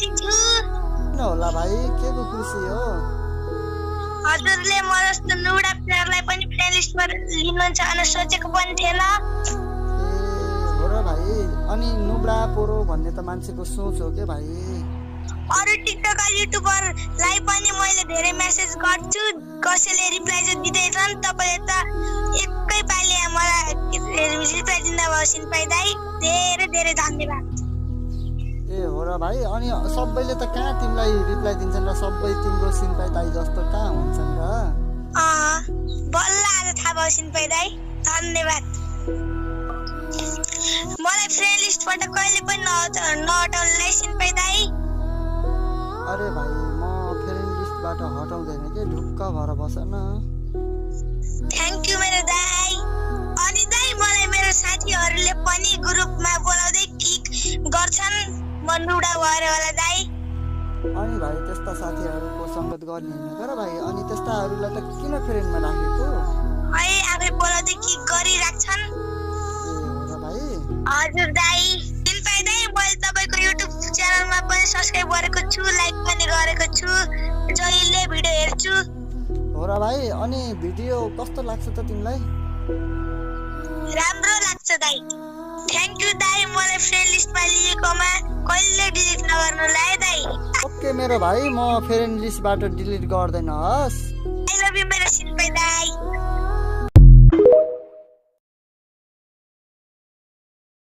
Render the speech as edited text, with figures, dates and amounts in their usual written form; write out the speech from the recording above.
खुसी छु। किन होला भाइ, के को खुसी हो? हजुरले म जस्तो नुडा प्लेयरलाई पनि फ्रेन्ड लिस्टमा लिनुहुन्छ भनेर सोचेको पनि थिएन। ए हो र भाइ, अनि नुब्रा पोरो भन्ने त मान्छेको सोच हो के भाइ। अरू टिकटकर युट्युबरलाई पनि मैले धेरै मेसेज गर्छु, कसैले रिप्लाई चाहिँ दिँदैछन्। तपाईँले त एकै पालि मलाई रिप्लाई दिँदा भयो सिन्पाई दाइ, धेरै धेरै धन्यवाद। ए हो र भाइ, अनि सबैले त कहाँ तिमीलाई रिप्लाई दिन्छन् र सबै तिम्रो सिन्पाई दाइ जस्तो कहाँ हुन्छन् र? बल्ल आज थाहा भयो सिन्पाई दाइ, धन्यवाद। मलाई फ्रेन्ड लिस्टबाट कहिले पनि नहटाउनुलाई सिन्पाई दाइ। अरे भाइ, म फ्रेन्ड लिस्टबाट हटाउँदैन के, ढुक्क भएर बस न। थ्याङ्क यू मेरो दाइ। अनि दाइ मलाई मेरो साथीहरूले पनि ग्रुपमा बोलाउँदै किक गर्छन्, म नुडा भएर होला दाइ। अनि भाइ त्यस्ता साथीहरूको सङ्गत गर्ने होइन तर भाइ, अनि त्यस्ताहरूलाई त किन फ्रेन्डमा राखेको? है आफै बोलाउँदै किक गरिराख्छन्। ए हो र भाइ। हजुर दाइ। सिन्पाई दाइ, मैले तपाईँको युट्युब च्यानलमा पनि सब्सक्राइब गरेको छु, लाइक पनि गरेको छु, जहिले भिडियो हेर्छु। हो र भाइ, अनि भिडियो कस्तो लाग्छ त तिमीलाई? राम्रो लाग्छ दाइ। थ्याङ्क यू दाइ, मलाई फ्रेन्ड लिस्टमा लिएकोमा। कहिले डिलिट नगर्नुलाई दाइ। ओके मेरो भाइ, म फ्रेन्ड लिस्टबाट डिलिट गर्दैन हस्।